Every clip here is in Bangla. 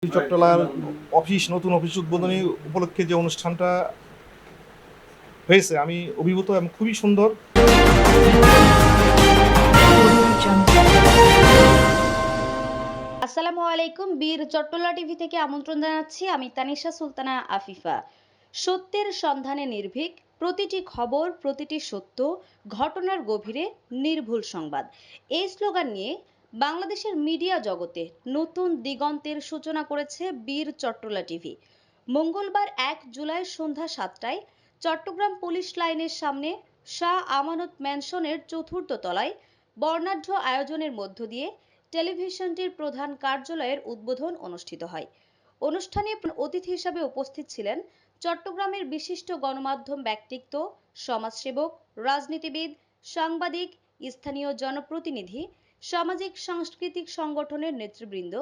চট্টলার নতুন অফিস উদ্বোধনী উপলক্ষে যে অনুষ্ঠানটা হয়েছে আমি অভিভূত এবং খুবই সুন্দর। আসসালামু আলাইকুম। বীর চট্টলা টিভি থেকে আমন্ত্রণ জানাচ্ছি। আমি তানিশা সুলতানা আফিফা। সত্যের সন্ধানে নির্ভীক, প্রতিটি খবর, প্রতিটি সত্য, ঘটনার গভীরে নির্ভুল সংবাদ, এই স্লোগান নিয়ে বাংলাদেশের মিডিয়া জগতে নতুন দিগন্তের সূচনা করেছে বীর চট্টলা টিভি। মঙ্গলবার ১ জুলাই সন্ধ্যা ৭টায় চট্টগ্রাম পুলিশ লাইনের সামনে শাহ আমানত ম্যানশনের চতুর্থ তলায় বর্ণাঢ্য আয়োজনের মধ্য দিয়ে টেলিভিশনটির প্রধান কার্যালয়ের উদ্বোধন অনুষ্ঠিত হয়। অনুষ্ঠানে অতিথি হিসাবে উপস্থিত ছিলেন চট্টগ্রামের বিশিষ্ট গণমাধ্যম ব্যক্তিত্ব, সমাজসেবক, রাজনীতিবিদ, সাংবাদিক, স্থানীয় জনপ্রতিনিধি, সামাজিক সাংস্কৃতিক সংগঠনের নেতৃবৃন্দ,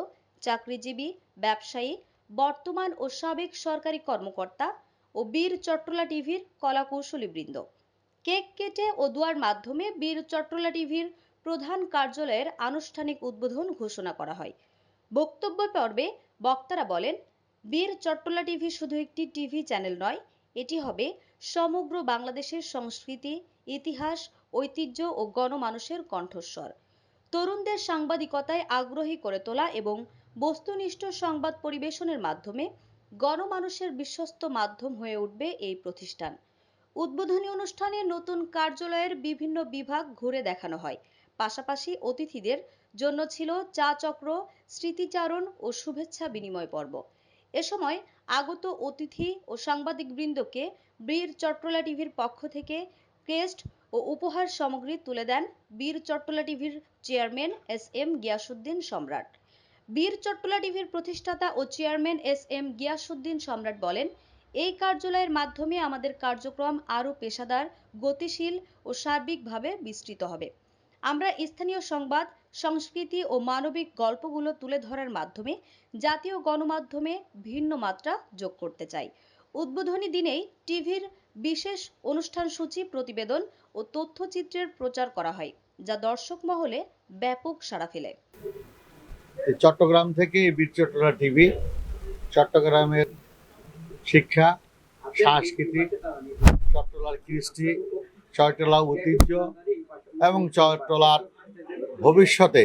চাকরিজীবী, ব্যবসায়ী, বর্তমান ও সাবেক সরকারি কর্মকর্তা ও বীর চট্টলা টিভির কলাকৌশলীবৃন্দ। কেক কেটে ও দোয়ার মাধ্যমে বীর চট্টলা টিভির প্রধান কার্যালয়ের আনুষ্ঠানিক উদ্বোধন ঘোষণা করা হয়। বক্তব্য পর্বে বক্তারা বলেন, বীর চট্টলা টিভি শুধু একটি টিভি চ্যানেল নয়, এটি হবে সমগ্র বাংলাদেশের সংস্কৃতি, ইতিহাস, ঐতিহ্য ও গণমানুষের কণ্ঠস্বর। তরুণদের সাংবাদিকতায় আগ্রহী করে তোলা এবং বস্তুনিষ্ঠ সংবাদ পরিবেশনের মাধ্যমে গণমানুষের বিশ্বস্ত মাধ্যম হয়ে উঠবে এই প্রতিষ্ঠান। উদ্বোধনী অনুষ্ঠানে নতুন কার্যালয়ের বিভিন্ন বিভাগ ঘুরে দেখানো হয়। পাশাপাশি অতিথিদের জন্য ছিল চা চক্র, স্মৃতিচারণ ও শুভেচ্ছা বিনিময় পর্ব। এ সময় আগত অতিথি ও সাংবাদিকবৃন্দকে বীর চট্টলা টিভির পক্ষ থেকে ক্রেস্ট ও উপহার সামগ্রী তুলে দেন বীর চট্টলা টিভির চেয়ারম্যান এস.এম. গিয়াসউদ্দিন সম্রাট। বীর চট্টলা টিভির প্রতিষ্ঠাতা ও চেয়ারম্যান এস.এম. গিয়াসউদ্দিন সম্রাট বলেন, এই কার্যালয়ের মাধ্যমে আমাদের কার্যক্রম আরও পেশাদার, গতিশীল ও সার্বিকভাবে বিস্তৃত হবে। আমরা স্থানীয় সংবাদ, সংস্কৃতি ও মানবিক গল্পগুলো তুলে ধরার মাধ্যমে জাতীয় গণমাধ্যমে ভিন্ন মাত্রা যোগ করতে চাই। উদ্বোধনী দিনেই টিভির বিশেষ অনুষ্ঠান সূচি, প্রতিবেদন ও তথ্যচিত্রের প্রচার করা হয়, যা দর্শক মহলে ব্যাপক সাড়া ফেলে। চট্টগ্রাম থেকে বীর চট্টলা টিভি চট্টগ্রামের শিক্ষা, সংস্কৃতি, চট্টলার কৃষ্টি, চট্টলা ঐতিহ্য এবং চট্টলার ভবিষ্যতে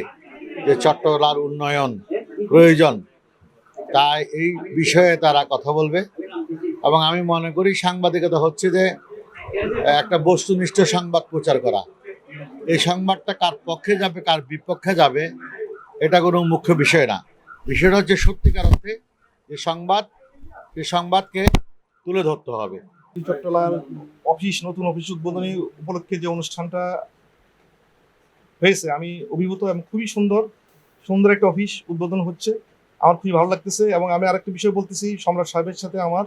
যে চট্টলার উন্নয়ন প্রয়োজন, তাই এই বিষয়ে তারা কথা বলবে। এবং আমি মনে করি সাংবাদিকতা হচ্ছে যে একটা বস্তুনিষ্ঠ সংবাদ প্রচার করা। এই সংবাদটা কার পক্ষে যাবে, কার বিপক্ষে যাবে, এটা কোনো মুখ্য বিষয় না। বিষয়টা হচ্ছে সত্যিকার অর্থে যে সংবাদকে তুলে ধরতে হবে। চট্টলার নতুন অফিস উদ্বোধনী উপলক্ষে যে অনুষ্ঠানটা হয়েছে আমি অভিভূত এবং খুবই সুন্দর একটা অফিস উদ্বোধন হচ্ছে। আমার খুবই ভালো লাগতেছে। এবং আমি আরেকটা বিষয় বলতেছি, সম্রাট সাহেবের সাথে আমার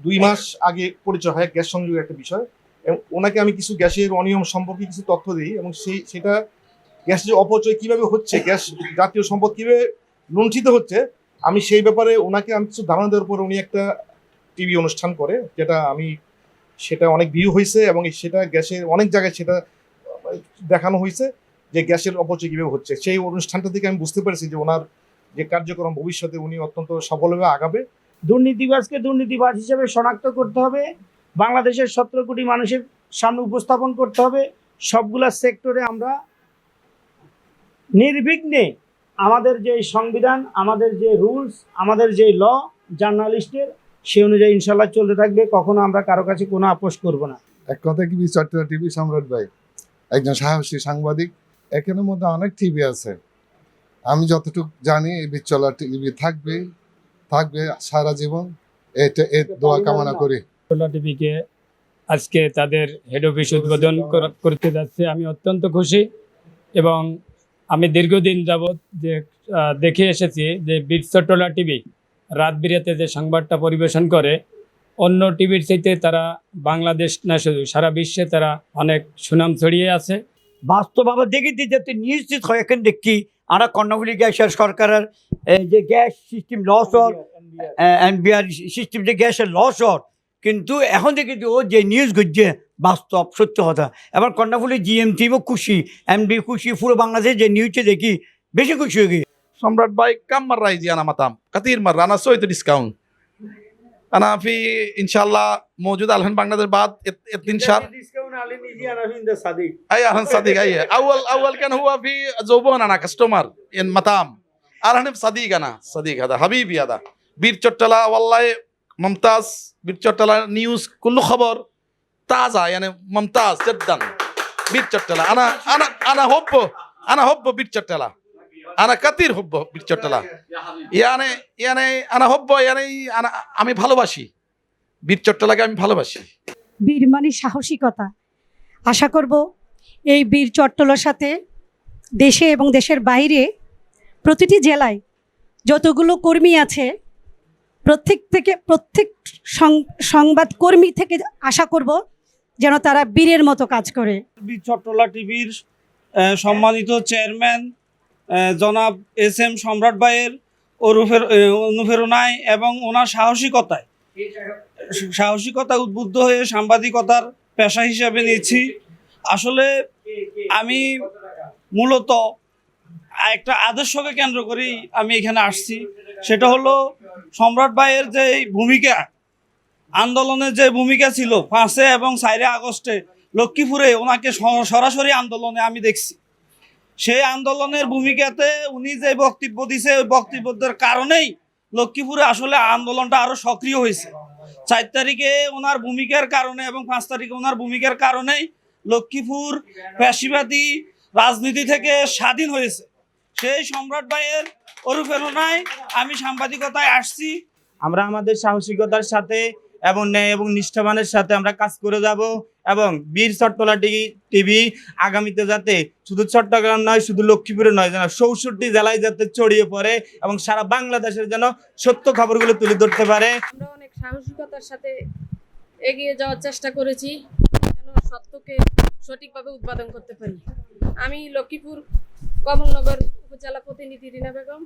2 মাস আগে পরিচয় হয় গ্যাস সংযোগের একটা বিষয়, এবং ওনাকে আমি কিছু গ্যাসের অনিয়ম সম্পর্কে কিছু তথ্য দিই, এবং সেটা গ্যাস যে অপচয় কিভাবে হচ্ছে, গ্যাস জাতীয় সম্পদ কিভাবে লুণ্ঠিত হচ্ছে, আমি সেই ব্যাপারে ওনাকে আমি কিছু ধারণা দেওয়ার পর উনি একটা টিভি অনুষ্ঠান করে, সেটা অনেক ভিউ হয়েছে, এবং সেটা গ্যাসের অনেক জায়গায় সেটা দেখানো হয়েছে যে গ্যাসের অপচয় কিভাবে হচ্ছে। সেই অনুষ্ঠানটা থেকে আমি বুঝতে পেরেছি যে ওনার যে কার্যক্রম ভবিষ্যতে উনি অত্যন্ত সফলভাবে আগাবে। দুর্নীতিবাজকে দুর্নীতিবাজ হিসেবে শনাক্ত করতে হবে, বাংলাদেশের 17 কোটি মানুষের সামনে উপস্থাপন করতে হবে। সবগুলা সেক্টরে আমরা নির্বিঘ্নে আমাদের যে সংবিধান, আমাদের যে রুলস, আমাদের যে ল, জার্নালিস্টের সে অনুযায়ী ইনশাল্লাহ চলতে থাকবে। কখনো আমরা কারো কাছে কোনো আপোষ করব না। এক কথা কি, বীর চট্টলা টিভি সম্রাট ভাই একজন সাহসী সাংবাদিক। এখানের মধ্যে অনেক টিভি আছে, আমি যতটুকু জানি এই বীর চট্টলা টিভি থাকবে সারা জীবন। এটা দোয়া কামনা করি। চট্টলা টিভিকে আজকে তাদের হেড অফিস উদ্বোধন করতে যাচ্ছে, আমি অত্যন্ত খুশি। এবং আমি দীর্ঘদিন যাবৎ যে দেখে এসেছি যে বীর চট্টলা টিভি রাত বিরাতে যে সংবাদটা পরিবেশন করে, অন্য টিভির চাইতে তারা বাংলাদেশ না শুধু সারা বিশ্বে তারা অনেক সুনাম ছড়িয়ে আছে। বাস্তবভাবে দেখি যাতে নিশ্চিত হয়। এখন দেখি আমরা কর্ণফুলী গ্যাসের সরকারের যে গ্যাস সিস্টেম লস হওয়ার, এনবিআর সিস্টেম যে গ্যাসের লস হওয়ার, কিন্তু এখন দেখি ও যে নিউজ করছে বাস্তব সত্য কথা। এবার কর্ণফুলী জিএম টিমও খুশি, এমডি খুশি, পুরো বাংলাদেশে যে নিউজে দেখি বেশি খুশি হয়ে গিয়ে। सम्राट भाई कम مرة يجي أنا مطعم كثير مرة أنا سويت ديسكاونت أنا في إن شاء الله موجود الحين بنغلاديش بعد 2 شهر أي الحين صديق أي أول كان هو في زبون أنا كاستمر إن مطعم الحين صديق أنا صديق هذا حبيبي هذا بير چٹلا والله ممتاز بير چٹلا نيوز كل خبر تازة يعني ممتاز جدا بير چٹلا أنا حب بير چٹلا أنا كثير حب بير چٹلا يعني أنا حب يعني আমি ভালোবাসি বীর চট্টলাকে আমি ভালোবাসি বীর মানে সাহসিকতা। আশা করব এই বীর চট্টলার সাথে দেশে এবং দেশের বাইরে প্রতিটি জেলায় যতগুলো কর্মী আছে প্রত্যেক সংবাদ কর্মী থেকে আশা করব যেন তারা বীরের মতো কাজ করে। বীর চট্টলা টিভির সম্মানিত চেয়ারম্যান জনাব SM সম্রাট ভাইয়ের অনুপ্রেরণায় এবং ওনার সাহসিকতায় উদ্বুদ্ধ হয়ে সাংবাদিকতার পেশা হিসাবে নিয়েছি। আসলে আমি মূলত একটা আদর্শকে কেন্দ্র করেই আমি এখানে আসছি, সেটা হলো সম্রাট ভাইয়ের যে ভূমিকা, আন্দোলনের যে ভূমিকা ছিল 5 এবং 4 আগস্টে লক্ষ্মীপুরে ওনাকে সরাসরি আন্দোলনে আমি দেখছি। সেই আন্দোলনের ভূমিকাতে উনি যে বক্তব্য দিছে ওই বক্তব্যের কারণেই লক্ষ্মীপুরে আসলে আন্দোলনটা আরো সক্রিয় হয়েছে। 4 তারিখে ওনার ভূমিকার কারণে এবং 5 তারিখে ওনার ভূমিকার কারণেই লক্ষ্মীপুর ফ্যাসিবাদী রাজনীতি থেকে স্বাধীন হয়েছে। সেই সম্রাট ভাইয়ের অনুপ্রেরণায় আমি সাংবাদিকতায় আসছি। আমরা আমাদের সাহসিকতার সাথে এবং ন্যায় এবং নিষ্ঠাবানের সাথে আমরা কাজ করে যাব এবং বীর চট্টলা টিভি আগামীতে যাতে শুধু চট্টগ্রাম নয়, শুধু লক্ষ্মীপুরে নয়, যেন 64 জেলায় যাতে ছড়িয়ে পড়ে এবং সারা বাংলাদেশের যেন সত্য খবরগুলো তুলে ধরতে পারে। আমরা অনেক সাহসিকতার সাথে এগিয়ে যাওয়ার চেষ্টা করেছি যেন সত্যকে সঠিকভাবে উৎপাদন করতে পারি। আমি লক্ষ্মীপুর কমলনগর উপজেলা প্রতিনিধি রিনা বেগম।